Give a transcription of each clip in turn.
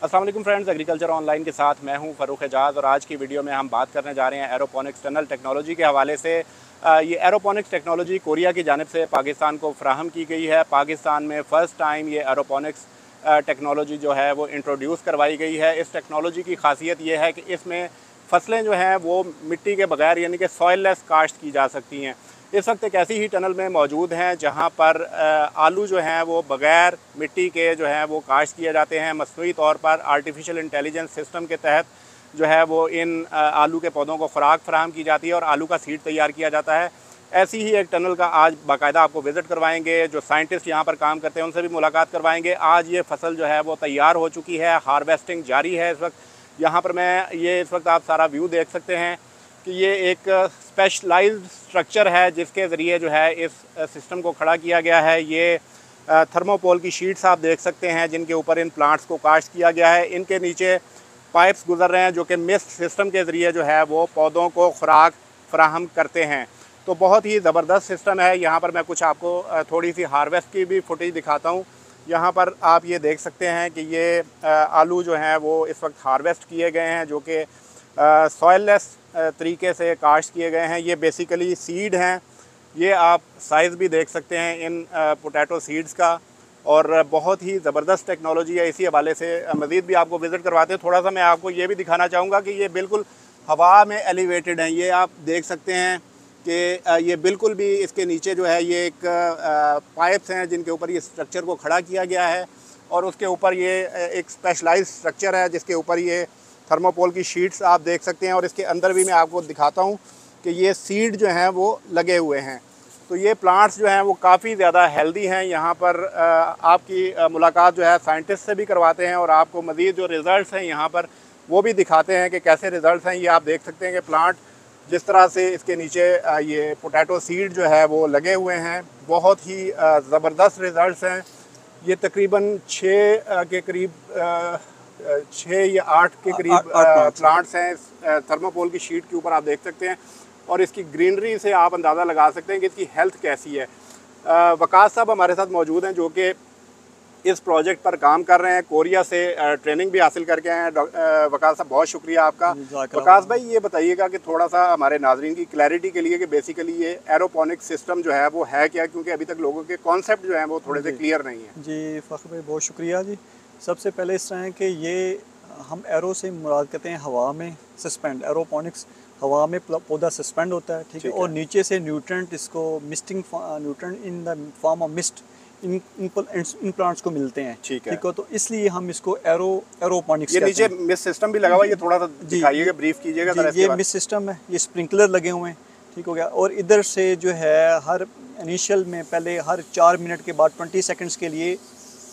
अस्सलाम वालेकुम friends, agriculture online के साथ मैं हूं फ़रूख एजाज़ और आज की वीडियो में हम बात करने जा रहे हैं एरोपोनिक्स टनल टेक्नोलॉजी के हवाले से। ये एरोपोनिक्स टेक्नोलॉजी कोरिया की जानिब से पाकिस्तान को फ़राहम की गई है। पाकिस्तान में फ़र्स्ट टाइम ये एरोपोनिक्स टेक्नोलॉजी जो है वो इंट्रोड्यूस करवाई गई है। इस टेक्नोलॉजी की खासियत ये है कि इसमें फ़सलें जो हैं वो मिट्टी के बगैर यानी कि सॉइललेस काश्त की जा सकती हैं। इस वक्त एक ऐसी ही टनल में मौजूद हैं जहां पर आलू जो हैं वो बग़ैर मिट्टी के जो है वो काश्त किए जाते हैं। मसनूई तौर पर आर्टिफिशियल इंटेलिजेंस सिस्टम के तहत जो है वो इन आलू के पौधों को ख़ुराक फराहम की जाती है और आलू का सीड तैयार किया जाता है। ऐसी ही एक टनल का आज बाकायदा आपको विज़िट करवाएंगे। जो साइंटिस्ट यहाँ पर काम करते हैं उनसे भी मुलाकात करवाएंगे। आज ये फसल जो है वो तैयार हो चुकी है, हार्वेस्टिंग जारी है इस वक्त। यहाँ पर इस वक्त आप सारा व्यू देख सकते हैं कि ये एक स्पेशलाइज्ड स्ट्रक्चर है जिसके ज़रिए जो है इस सिस्टम को खड़ा किया गया है। ये थर्मोपोल की शीट्स आप देख सकते हैं जिनके ऊपर इन प्लांट्स को काश्त किया गया है। इनके नीचे पाइप्स गुजर रहे हैं जो कि मिस्ट सिस्टम के ज़रिए जो है वो पौधों को खुराक फराहम करते हैं। तो बहुत ही ज़बरदस्त सिस्टम है। यहाँ पर मैं कुछ आपको थोड़ी सी हार्वेस्ट की भी फुटेज दिखाता हूँ। यहाँ पर आप ये देख सकते हैं कि ये आलू जो हैं वो इस वक्त हार्वेस्ट किए गए हैं जो कि सॉइललेस तरीके से काश्त किए गए हैं। ये बेसिकली सीड हैं। ये आप साइज़ भी देख सकते हैं इन पोटैटो सीड्स का और बहुत ही ज़बरदस्त टेक्नोलॉजी है। इसी हवाले से मज़ीद भी आपको विज़िट करवाते हैं। थोड़ा सा मैं आपको ये भी दिखाना चाहूँगा कि ये बिल्कुल हवा में एलिवेटेड हैं। ये आप देख सकते हैं कि ये बिल्कुल भी इसके नीचे जो है ये एक पाइप्स हैं जिनके ऊपर ये स्ट्रक्चर को खड़ा किया गया है और उसके ऊपर ये एक स्पेशलाइज्ड स्ट्रक्चर है जिसके ऊपर ये थर्मोपोल की शीट्स आप देख सकते हैं। और इसके अंदर भी मैं आपको दिखाता हूँ कि ये सीड जो हैं वो लगे हुए हैं। तो ये प्लांट्स जो हैं वो काफ़ी ज़्यादा हेल्दी हैं। यहाँ पर आपकी मुलाकात जो है साइंटिस्ट से भी करवाते हैं और आपको मज़ीद जो रिज़ल्ट्स हैं यहाँ पर वो भी दिखाते हैं कि कैसे रिज़ल्ट्स हैं। ये आप देख सकते हैं कि प्लांट जिस तरह से इसके नीचे ये पोटैटो सीड जो है वो लगे हुए हैं, बहुत ही ज़बरदस्त रिज़ल्ट्स हैं। ये तकरीबन 6 के करीब 6 या 8 के करीब प्लांट्स हैं थर्मोपोल की शीट के ऊपर आप देख सकते हैं। और इसकी ग्रीनरी से आप अंदाज़ा लगा सकते हैं कि इसकी हेल्थ कैसी है। वकास साहब हमारे साथ मौजूद हैं जो कि इस प्रोजेक्ट पर काम कर रहे हैं। कोरिया से ट्रेनिंग भी हासिल करके आए हैं। वकास साहब बहुत शुक्रिया आपका। वकास भाई ये बताइएगा कि थोड़ा सा हमारे नाजरीन की क्लैरिटी के लिए कि बेसिकली ये एरोपोनिक सिस्टम जो है वो है क्या, क्योंकि अभी तक लोगों के कॉन्सेप्ट जो हैं वो थोड़े से क्लियर नहीं है। जी फ़ख्र भाई बहुत शुक्रिया जी। सबसे पहले इस तरह है कि ये हम एरो से मुराद करते हैं हवा में सस्पेंड। एरोपोनिक्स हवा में पौधा सस्पेंड होता है, ठीक है, और नीचे से न्यूट्रेंट इसको misting nutrient in the form of mist in plants को मिलते हैं, ठीक है। तो इसलिए हम इसको एरोपोनिक्स कहते हैं। ये नीचे मिस्ट सिस्टम भी लगा हुआ है, ये थोड़ा सा दिखाइएगा, ब्रीफ कीजिएगा। ये मिस्ट सिस्टम है, ये स्प्रिंकलर लगे हुए हैं, ठीक हो गया। और इधर से जो है हर इनिशियल में पहले हर 4 मिनट के बाद 20 सेकंड्स के लिए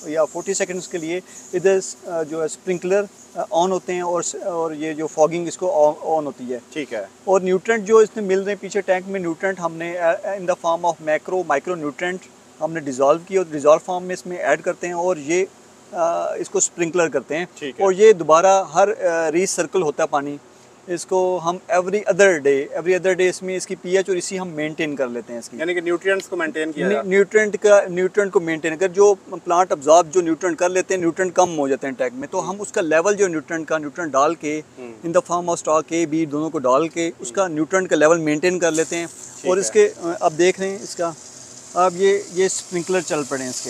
या 40 सेकंड्स के लिए इधर जो है स्प्रिंकलर ऑन होते हैं और ये जो फॉगिंग इसको ऑन होती है, ठीक है। और न्यूट्रेंट जो इसमें मिल रहे हैं पीछे टैंक में, न्यूट्रेंट हमने इन the form of micro nutrient हमने डिज़ोल्व किया और डिज़ोल्व फॉर्म में इसमें ऐड करते हैं और ये इसको स्प्रिंकलर करते हैं और ये दोबारा हर रीसर्कल होता है पानी। इसको हम एवरी अदर डे इसमें इसकी पीएच और इसी हम मेंटेन कर लेते हैं इसकी, यानी कि न्यूट्रिएंट्स को मेंटेन किया न्यूट्रेंट को मेंटेन कर जो प्लांट अब्जॉर्ब जो न्यूट्रेंट कर लेते हैं, न्यूट्रेंट कम हो जाते हैं टैंक में, तो हम उसका लेवल जो न्यूट्रेंट डाल के in the form of stock A B दोनों को डाल के उसका न्यूट्रेंट का लेवल मेंटेन कर लेते हैं। और इसके अब देख रहे हैं इसका अब ये स्प्रिंकलर चल पड़े हैं इसके,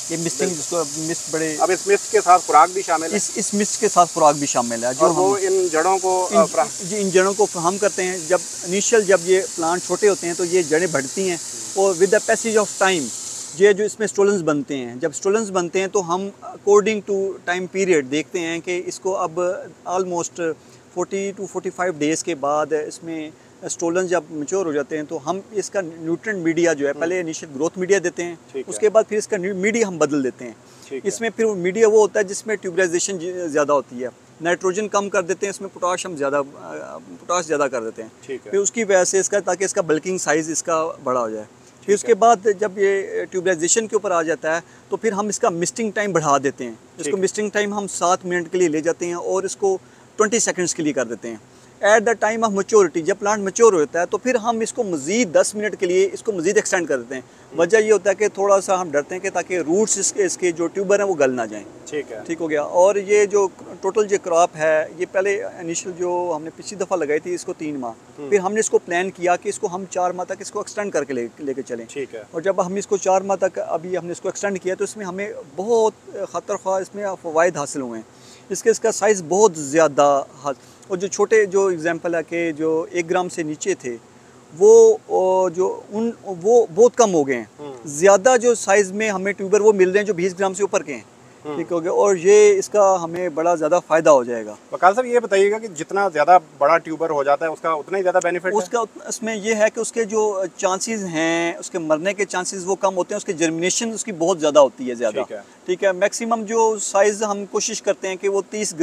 ये मिस्टिंग जिसको मिस्ट बड़े, अब इस मिस्ट के साथ खुराक भी शामिल है। इस मिस्ट के साथ खुराक भी शामिल है जो वो इन जड़ों को इन जड़ों को हम करते हैं। जब ये प्लांट छोटे होते हैं तो ये जड़ें बढ़ती हैं और with the passage of time ये जो इसमें स्टोलेंस बनते हैं, जब स्टोलेंस बनते हैं तो हम अकॉर्डिंग टू टाइम पीरियड देखते हैं कि इसको अब ऑलमोस्ट 40 to 45 डेज़ के बाद इसमें स्टोलन जब मैच्योर हो जाते हैं तो हम इसका न्यूट्रिएंट मीडिया जो है पहले इनिशियल ग्रोथ मीडिया देते हैं, उसके बाद फिर इसका मीडिया हम बदल देते हैं। इसमें फिर मीडिया वो होता है जिसमें ट्यूबलाइजेशन ज़्यादा होती है, नाइट्रोजन कम कर देते हैं, इसमें पोटाश ज़्यादा कर देते हैं, फिर उसकी वजह से इसका ताकि इसका बल्किंग साइज़ इसका बड़ा हो जाए। फिर उसके बाद जब ये ट्यूबलाइजेशन के ऊपर आ जाता है तो फिर हम इसका मिस्टिंग टाइम बढ़ा देते हैं। इसको मिस्टिंग टाइम हम 7 मिनट के लिए ले जाते हैं और इसको 20 सेकंड्स के लिए कर देते हैं। At the time of maturity, जब प्लांट मैच्योर होता है तो फिर हम इसको मज़ीद 10 मिनट के लिए इसको मज़ीद एक्सटेंड कर देते हैं। वजह ये होता है कि थोड़ा सा हम डरते हैं कि ताकि रूट्स इसके जो ट्यूबर हैं वो गल ना जाएं। ठीक है, ठीक हो गया। और ये जो टोटल जो क्रॉप है, ये पहले इनिशियल जो हमने पिछली दफ़ा लगाई थी इसको 3 माह, फिर हमने इसको प्लान किया कि इसको हम 4 माह तक इसको एक्सटेंड करके लेके चलें। ठीक है। और जब हम इसको 4 माह तक अभी हमने इसको एक्सटेंड किया तो इसमें हमें बहुत ख़तर ख्वाह इसमें फ़वाइद हासिल हुए हैं। इसका साइज़ बहुत ज़्यादा, और जो छोटे जो एग्जांपल है कि जो 1 ग्राम से नीचे थे वो बहुत कम हो गए हैं। ज़्यादा जो साइज़ में हमें ट्यूबर वो मिल रहे हैं जो 20 ग्राम से ऊपर के हैं। ठीक हो गया। और ये इसका हमें बड़ा ज़्यादा फ़ायदा हो जाएगा। वकाल साहब ये बताइएगा कि जितना ज़्यादा बड़ा ट्यूबर हो जाता है उसका उतना ही ज़्यादा बेनिफिट उसका इसमें ये है कि उसके जो चांसेस हैं उसके मरने के चांसेस वो कम होते हैं, उसकी जर्मिनेशन उसकी बहुत ज़्यादा होती है ज़्यादा। ठीक है। मैक्सिमम जो साइज़ हम कोशिश करते हैं कि वो 30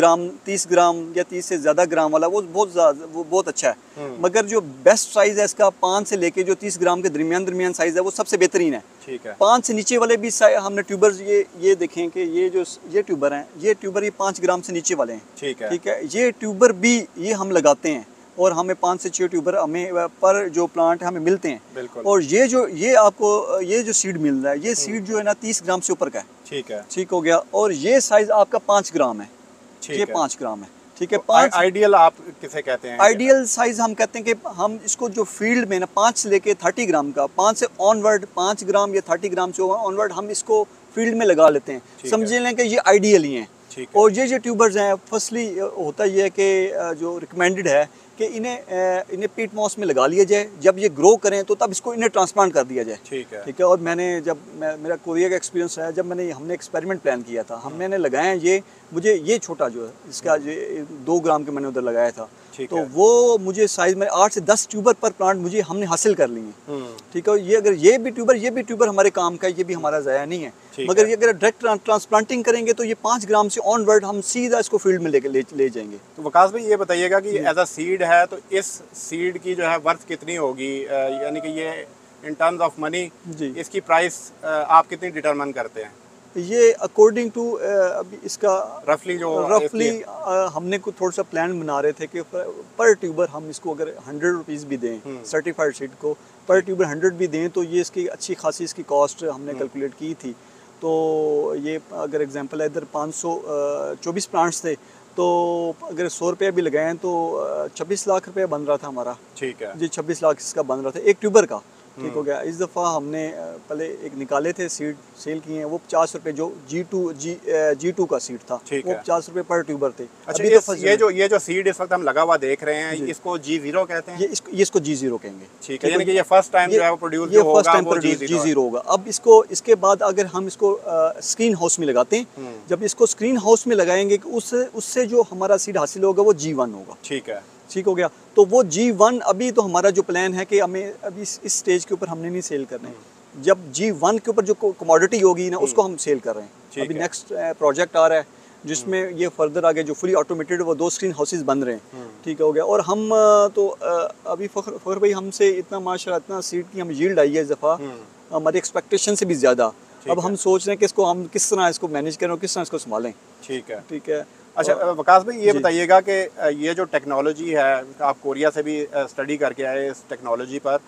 ग्राम या 30 से ज़्यादा ग्राम वाला वो बहुत अच्छा है। मगर जो बेस्ट साइज़ है इसका 5 से लेके जो 30 ग्राम के दरमियान साइज़ है वो सबसे बेहतरीन है। ठीक है। 5 से नीचे वाले भी हमने ट्यूबर्स ये देखें कि ये ट्यूबर हैं, ये 5 ग्राम से नीचे वाले हैं। ठीक है। ठीक है। ये ट्यूबर भी ये हम लगाते हैं और हमें 5 से 6 ट्यूबर हमें पर जो प्लांट हमें मिलते हैं। बिल्कुल। और ये आपको ये जो सीड मिल रहा है ये सीड जो है ना 30 ग्राम से ऊपर का है। ठीक है। ठीक हो गया। और ये साइज आपका 5 ग्राम है। ये 5 ग्राम है। ठीक है। 5 आइडियल आप किसे कहते हैं? आइडियल साइज हम कहते हैं कि हम इसको जो फील्ड में ना 5 से लेके 30 ग्राम का, 5 से ऑनवर्ड 5 ग्राम या 30 ग्राम से ऑनवर्ड हम इसको फील्ड में लगा लेते हैं। समझ लें कि ये आइडियल ही हैं। और ये जो ट्यूबर्स हैं फर्स्टली होता ये है कि जो रिकमेंडेड है कि इन्हें पीट मॉस में लगा लिया जाए, जब ये ग्रो करें तो तब इसको इन्हें ट्रांसप्लांट कर दिया जाए। ठीक है। ठीक है। और मेरा कोरिया का एक्सपीरियंस है, जब हमने एक्सपेरिमेंट प्लान किया था, मैंने लगाया ये, मुझे ये छोटा जो है इसका 2 ग्राम के मैंने उधर लगाया था, तो वो मुझे साइज में 8 से 10 ट्यूबर पर प्लांट हमने हासिल कर लिए। ठीक है। ये भी ट्यूबर हमारे काम का, ये भी हमारा ज़ाया नहीं है। मगर ये अगर डायरेक्ट ट्रांसप्लांटिंग करेंगे तो ये 5 ग्राम से ऑनवर्ड हम सीधा इसको फील्ड में ले जाएंगे। तो वकास भाई ये बताइएगा कि एज अ सीड है तो इस सीड की जो है वर्थ कितनी होगी, यानी कि ये इन टर्म्स ऑफ मनी इसकी प्राइस आप कितनी डिटरमाइन करते हैं? ये अकॉर्डिंग टू अभी इसका रफली हमने कुछ थोड़ा सा प्लान बना रहे थे कि पर ट्यूबर हम इसको अगर 100 रुपीज़ भी दें सर्टिफाइड सीड को, पर ट्यूबर 100 भी दें तो ये इसकी अच्छी खासी इसकी कॉस्ट हमने कैलकुलेट की थी। तो ये अगर एग्जांपल है इधर 524 प्लांट्स थे, तो अगर 100 रुपये भी लगाएं तो 26 लाख रुपये बन रहा था हमारा। ठीक है जी। 26 लाख इसका बन रहा था एक ट्यूबर का। ठीक हो गया। इस दफ़ा हमने पहले एक निकाले थे सीड, सेल किए हैं, वो 50 रुपये जो G2 का सीड था, वो 50 रुपये पर ट्यूबर थे। अच्छा, ये जो सीड इस वक्त हम लगा हुआ देख रहे हैं इसको G0 कहते हैं? ये इसको G0 कहेंगे। ठीक है। यानी कि ये फर्स्ट टाइम जो है वो प्रोड्यूस होगा वो G0 होगा। अब इसके बाद अगर हम इसको स्क्रीन हाउस में लगाते हैं, जब इसको स्क्रीन हाउस में लगाएंगे उससे जो हमारा सीड हासिल होगा वो G1 होगा। ठीक है। ठीक हो गया। तो वो G1 अभी तो हमारा जो प्लान है कि हमें अभी इस स्टेज के ऊपर हमने नहीं सेल करना है। जब G1 के ऊपर जो कमोडिटी होगी ना उसको हम सेल कर रहे हैं। अभी नेक्स्ट प्रोजेक्ट आ रहा है जिसमें ये फर्दर आगे जो फुली ऑटोमेटेड वो 2 स्क्रीन हाउसेज बन रहे हैं। ठीक हो गया। और हम तो अभी फखर भाई हमसे इतना माशाल्लाह इतना सीड की हम यील्ड आई है इस दफ़ा हमारी एक्सपेक्टेशन से भी ज़्यादा। अब हम सोच रहे हैं कि इसको हम किस तरह इसको मैनेज करें और किस तरह इसको संभालें। ठीक है। ठीक है। अच्छा वकास भाई ये बताइएगा कि ये जो टेक्नोलॉजी है, आप कोरिया से भी स्टडी करके आए इस टेक्नोलॉजी पर,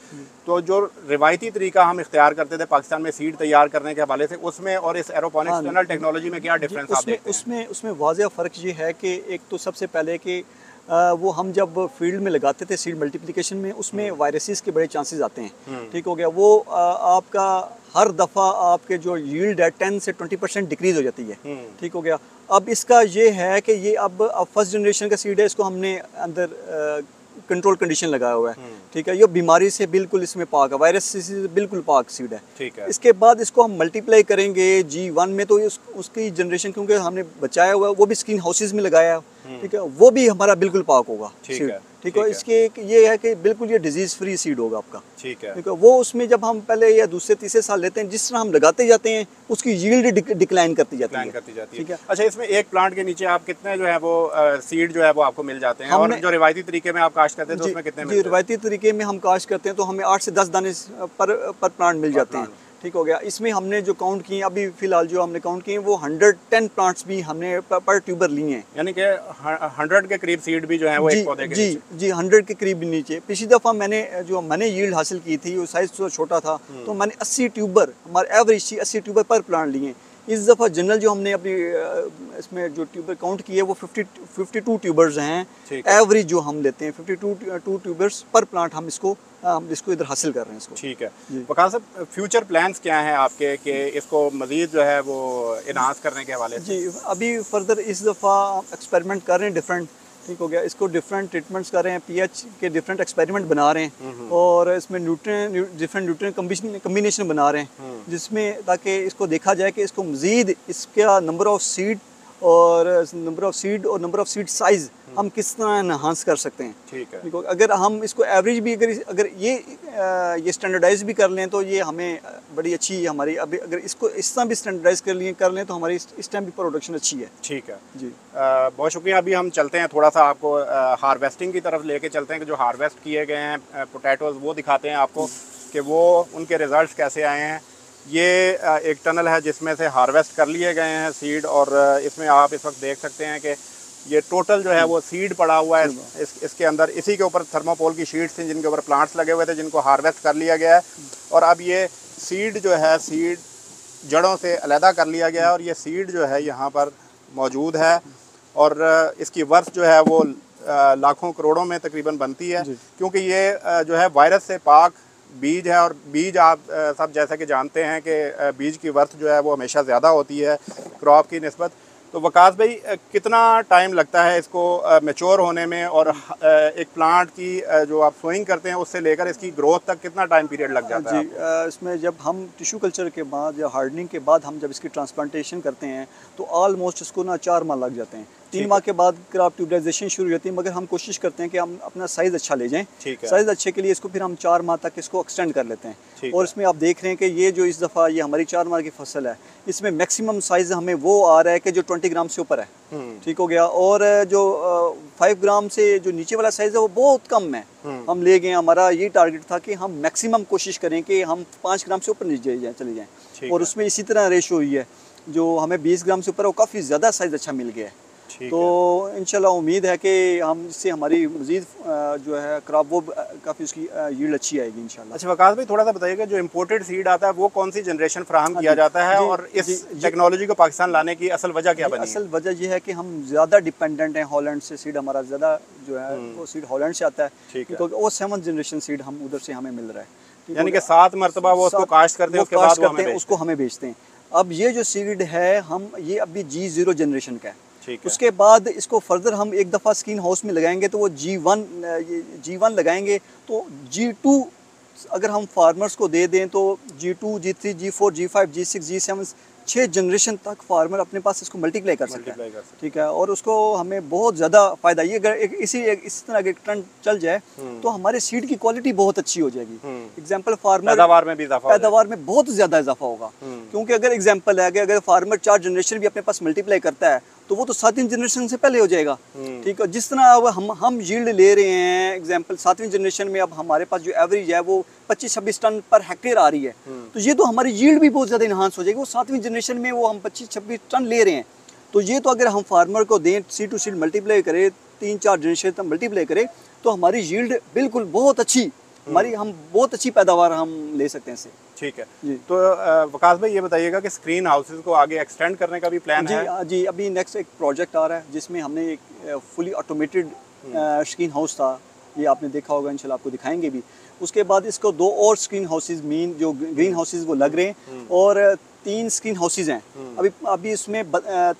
तो जो रिवायती तरीका हम इख्तियार करते थे पाकिस्तान में सीड तैयार करने के हवाले से, उसमें और इस एरोपोनिक्स टनल टेक्नोलॉजी में क्या डिफरेंस आप देखते हैं? उसमें वाज़ेह फ़र्क ये है कि एक तो सबसे पहले कि वो हम जब फील्ड में लगाते थे सीड मल्टीप्लिकेशन में, उसमें वायरसेस के बड़े चांसेस आते हैं। ठीक हो गया। वो आपका हर दफ़ा आपके जो यील्ड है 10 से 20% डिक्रीज़ हो जाती है। ठीक हो गया। अब इसका ये है कि ये अब फर्स्ट जनरेशन का सीड है, इसको हमने अंदर कंट्रोल कंडीशन लगाया हुआ है। ठीक है। ये बीमारी से बिल्कुल इसमें पाक है, वायरस से बिल्कुल पाक सीड है। ठीक है। इसके बाद इसको हम मल्टीप्लाई करेंगे G1 में, तो उसकी जनरेशन क्योंकि हमने बचाया हुआ है वो भी स्क्रीन हाउसेज में लगाया है। ठीक है। वो भी हमारा बिल्कुल पाक होगा सीड। ठीक है। इसके ये है कि बिल्कुल ये डिजीज फ्री सीड होगा आपका। ठीक है। वो उसमें जब हम पहले या दूसरे तीसरे साल लेते हैं, जिस तरह हम लगाते जाते हैं उसकी यील्ड डिक्लाइन करती जाती है। ठीक है। अच्छा, इसमें एक प्लांट के नीचे आप कितने जो है वो सीड जो है वो आपको मिल जाते हैं? और जो रिवायती तरीके में आप काश्त करते हैं तो उसमें कितने मिलते हैं? रिवायती तरीके में हम काश्त करते हैं तो हमें 8 से 10 दाने पर प्लांट मिल जाते हैं। ठीक हो गया। इसमें हमने जो काउंट किए अभी फ़िलहाल जो हमने काउंट किए वो 110 प्लांट्स भी हमने पर ट्यूबर लिए हैं, यानी कि 100 के करीब सीड भी जो है वो एक पौधे के नीचे। जी 100 के करीब नीचे। पिछली दफ़ा मैंने यील्ड हासिल की थी वो साइज़ थोड़ा छोटा था, तो मैंने 80 ट्यूबर, हमारे एवरेज 80 ट्यूबर पर प्लांट लिए। इस दफ़ा जनरल जो हमने अपनी इसमें जो ट्यूबर काउंट किए वो 52 ट्यूबर्स हैं, एवरेज जो हम लेते हैं 52 ट्यूबर्स पर प्लांट हम इसको इधर हासिल कर रहे हैं इसको। ठीक है। वकार साहब, फ्यूचर प्लान्स क्या हैं आपके कि इसको मज़ीद जो है वो इनहांस करने के हवाले से? जी अभी फर्दर इस दफ़ा एक्सपेरिमेंट कर रहे हैं डिफरेंट, ठीक हो गया। इसको डिफरेंट ट्रीटमेंट्स कर रहे हैं, पीएच के डिफरेंट एक्सपेरिमेंट बना रहे हैं और इसमें डिफरेंट न्यूट्रिएंट कम्बिनेशन बना रहे हैं, जिसमें ताकि इसको देखा जाए कि इसको मज़ीद इसका नंबर ऑफ सीड और नंबर ऑफ सीड साइज़ हम किस तरह इनहांस कर सकते हैं। ठीक है। देखो अगर हम इसको एवरेज भी अगर ये स्टैंडर्डाइज भी कर लें तो ये हमें बड़ी अच्छी हमारी, अभी अगर इसको इस तरह भी स्टैंडर्डाइज कर लें तो हमारी इस टाइम भी प्रोडक्शन अच्छी है। ठीक है जी, बहुत शुक्रिया। अभी हम चलते हैं थोड़ा सा आपको हार्वेस्टिंग की तरफ लेके चलते हैं कि जो हार्वेस्ट किए गए हैं पोटैटोज़ वो दिखाते हैं आपको कि वो उनके रिज़ल्ट कैसे आए हैं। ये एक टनल है जिसमें से हार्वेस्ट कर लिए गए हैं सीड, और इसमें आप इस वक्त देख सकते हैं कि ये टोटल जो है वो सीड पड़ा हुआ है इसके अंदर। इसी के ऊपर थर्माकोल की शीट्स थी जिनके ऊपर प्लांट्स लगे हुए थे, जिनको हार्वेस्ट कर लिया गया है और अब ये सीड जो है सीड जड़ों से अलहदा कर लिया गया है और ये सीड जो है यहाँ पर मौजूद है और इसकी वर्थ जो है वो लाखों करोड़ों में तकरीबन बनती है, क्योंकि ये जो है वायरस से पाक बीज है। और बीज आप सब जैसा कि जानते हैं कि बीज की वर्थ जो है वो हमेशा ज़्यादा होती है क्रॉप की निस्बत। तो वकास भाई, कितना टाइम लगता है इसको मैच्योर होने में, और एक प्लांट की जो आप सोइंग करते हैं उससे लेकर इसकी ग्रोथ तक कितना टाइम पीरियड लग जाता है? जी इसमें जब हम टिश्यू कल्चर के बाद या हार्डनिंग के बाद हम जब इसकी ट्रांसप्लांटेशन करते हैं तो ऑलमोस्ट इसको ना 4 माह लग जाते हैं। 3 माह के बाद क्रॉप ट्यूबलाइजेशन शुरू होती है, मगर हम कोशिश करते हैं कि हम अपना साइज़ अच्छा ले जाएं। साइज़ अच्छे के लिए इसको फिर हम 4 माह तक इसको एक्सटेंड कर लेते हैं। और इसमें आप देख रहे हैं कि ये जो इस दफ़ा ये हमारी 4 माह की फसल है, इसमें मैक्सिमम साइज़ हमें वो आ रहा है कि जो 20 ग्राम से ऊपर है, ठीक हो गया। और जो 5 ग्राम से जो नीचे वाला साइज़ है वो बहुत कम है, हम ले गए। हमारा ये टारगेट था कि हम मैक्सिमम कोशिश करें कि हम 5 ग्राम से ऊपर नीचे चले जाएँ, और उसमें इसी तरह रेशो हुई है। जो हमें 20 ग्राम से ऊपर वो काफ़ी ज़्यादा साइज़ अच्छा मिल गया है। तो इंशाल्लाह उम्मीद है कि हम इससे हमारी मज़ीद जो है क्रॉप वो काफ़ी उसकी यील्ड अच्छी आएगी इंशाल्लाह। अच्छा वकास भाई, थोड़ा सा बताइएगा जो इम्पोर्टेड सीड आता है वो कौन सी जनरेशन फराहम किया जाता है, और इस टेक्नोलॉजी को पाकिस्तान लाने की असल वजह क्या बनी? असल वजह यह है कि हम ज़्यादा डिपेंडेंट हैं हॉलैंड से। सीड हमारा ज़्यादा जो है वो सीड हॉलैंड से आता है, तो वो 7th जनरेशन सीड हम उधर से हमें मिल रहा है, यानी कि 7 मरतबा वो उसको काश्त करते हैं, उसके बाद उसको हमें बेचते हैं। अब ये जो सीड है हम ये अभी G0 जनरेशन का है। उसके बाद इसको फर्दर हम एक दफ़ा स्क्रीन हाउस में लगाएंगे तो वो G1 लगाएंगे, तो G2 अगर हम फार्मर्स को दे दें तो G2, G3, G4, G5, G6, G7 6 generation तक फार्मर अपने पास इसको मल्टीप्लाई कर सकता है, ठीक है। और उसको हमें बहुत ज़्यादा फ़ायदा, ये अगर इसी तरह अगर ट्रेंड चल जाए तो हमारे सीड की क्वालिटी बहुत अच्छी हो जाएगी। एग्जांपल फार्मर पैदावार में बहुत ज़्यादा इजाफा होगा, क्योंकि अगर एग्जांपल है कि अगर फार्मर 4 जनरेशन भी अपने पास मल्टीप्लाई करता है तो वो तो 7वीं जनरेशन से पहले हो जाएगा, ठीक है। जिस तरह अब हम यील्ड ले रहे हैं, एग्जांपल 7वीं जनरेशन में अब हमारे पास जो एवरेज है वो 25-26 टन पर हेक्टेयर आ रही है, तो ये तो हमारी यील्ड भी बहुत ज़्यादा इन्हांस हो जाएगी। वो 7वीं जनरेशन में वो हम 25-26 टन ले रहे हैं, तो ये तो अगर हम फार्मर को दें सीड टू सीड मल्टीप्लाई करें, 3-4 जनरेशन तक मल्टीप्लाई करें तो हमारी यील्ड बिल्कुल बहुत अच्छी, हम बहुत अच्छी पैदावार हम ले सकते हैं इससे। ठीक है जी। तो वकास भाई ये बताइएगा कि स्क्रीन हाउसेस को आगे एक्सटेंड करने का भी प्लान है? जी अभी नेक्स्ट एक प्रोजेक्ट आ रहा है जिसमें हमने एक फुली ऑटोमेटेड स्क्रीन हाउस था, ये आपने देखा होगा, इंशाल्लाह आपको दिखाएंगे भी। उसके बाद इसको 2 और स्क्रीन हाउसेज मेन जो ग्रीन हाउसेज वो लग रहे हैं, और 3 स्क्रीन हाउसेज हैं। अभी इसमें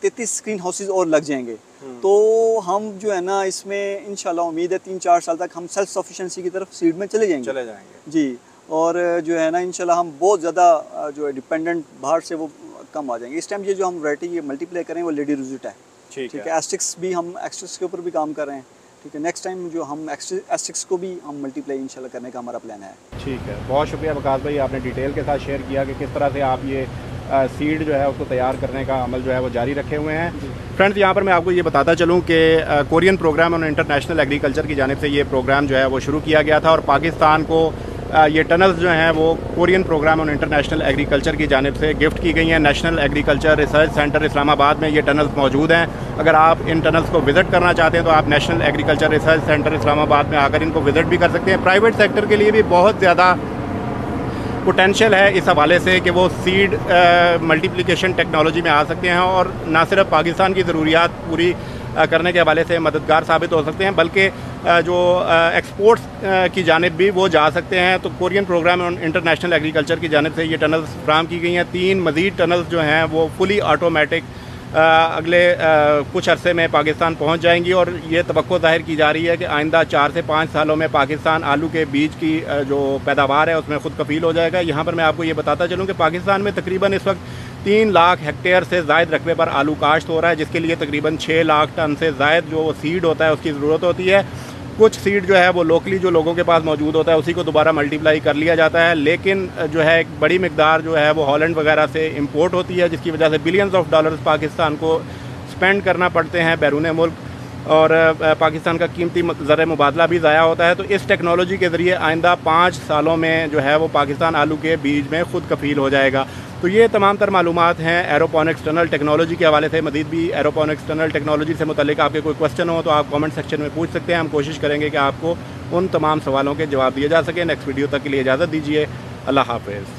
33 स्क्रीन हाउसेज और लग जाएंगे, तो हम जो है ना इसमें इंशाल्लाह उम्मीद है 3-4 साल तक हम सेल्फ सफिशिएंसी की तरफ सीड में चले जाएंगे जी। और जो है ना इंशाल्लाह हम बहुत ज़्यादा जो है डिपेंडेंट बाहर से वो कम आ जाएंगे। इस टाइम ये जो हम वैरायटी ये मल्टीप्लाई करें वो लेडी रोजेट है, ठीक है। एस्टिक्स भी हम एस्टिक्स के ऊपर भी काम कर रहे हैं, ठीक है। नेक्स्ट टाइम जो हम एस्टिक्स को भी हम मल्टीप्लाई इंशाल्लाह करने का हमारा प्लान है। ठीक है, बहुत शुक्रिया वकास भाई, आपने डिटेल के साथ शेयर किया कि किस तरह से आप ये सीड जो है उसको तैयार करने का अमल जो है वो जारी रखे हुए हैं। फ्रेंड्स, यहाँ पर मैं आपको ये बताता चलूँ कि कोरियन प्रोग्राम और इंटरनेशनल एग्रीकल्चर की जानिब से ये प्रोग्राम जो है वो शुरू किया गया था, और पाकिस्तान को ये टनल्स जो हैं वो Korean programme on international agriculture की जानिब से गिफ्ट की गई हैं। National agriculture research centre Islamabad में ये टनल्स मौजूद हैं। अगर आप इन टनल्स को विज़िट करना चाहते हैं तो आप national agriculture research centre Islamabad में आकर इनको विज़िट भी कर सकते हैं। प्राइवेट सेक्टर के लिए भी बहुत ज़्यादा पोटेंशियल है इस हवाले से कि वो सीड मल्टीप्लिकेशन टेक्नोलॉजी में आ सकते हैं और ना सिर्फ पाकिस्तान की ज़रूरियात पूरी करने के हवाले से मददगार साबित हो सकते हैं, बल्कि जो एक्सपोर्ट्स की जानिब भी वो जा सकते हैं। तो Korean programme on international agriculture की जानिब से ये टनल्स फ्राहम की गई हैं। 3 मज़ीद टनल्स जो हैं वो फुली ऑटोमेटिक अगले कुछ अरसे में पाकिस्तान पहुंच जाएंगी और ये तवक्को ज़ाहिर की जा रही है कि आइंदा 4 से 5 सालों में पाकिस्तान आलू के बीज की जो पैदावार है उसमें ख़ुद कफ़ील हो जाएगा। यहाँ पर मैं आपको ये बताता चलूँ कि पाकिस्तान में तकरीबन इस वक्त 3 लाख हेक्टेयर से ज़ायद रकबे पर आलू काश्त हो रहा है, जिसके लिए तकरीबन 6 लाख टन से ज़ायद जो सीड होता है उसकी ज़रूरत होती है। कुछ सीड जो है वो लोकली जो लोगों के पास मौजूद होता है उसी को दोबारा मल्टीप्लाई कर लिया जाता है, लेकिन जो है एक बड़ी मिकदार जो है वो हॉलैंड वगैरह से इंपोर्ट होती है, जिसकी वजह से बिलियंस ऑफ डॉलर्स पाकिस्तान को स्पेंड करना पड़ते हैं बैरून मुल्क और पाकिस्तान का कीमती ज़र मुबादला भी ज़ाया होता है। तो इस टेक्नोलॉजी के ज़रिए आइंदा 5 सालों में जो है वो पाकिस्तान आलू के बीज में ख़ुद कफ़ील हो जाएगा। तो ये तमाम तर मालूमात हैं एरोपोनिक्स टनल टेक्नोलॉजी के हवाले से। मज़ीद भी एरोपोनिक्स टनल टेक्नोलॉजी से मुतल्लिक आपके कोई क्वेश्चन हो तो आप कमेंट सेक्शन में पूछ सकते हैं। हम कोशिश करेंगे कि आपको उन तमाम सवालों के जवाब दिए जा सकें। नेक्स्ट वीडियो तक के लिए इजाज़त दीजिए। अल्लाह हाफ़िज़।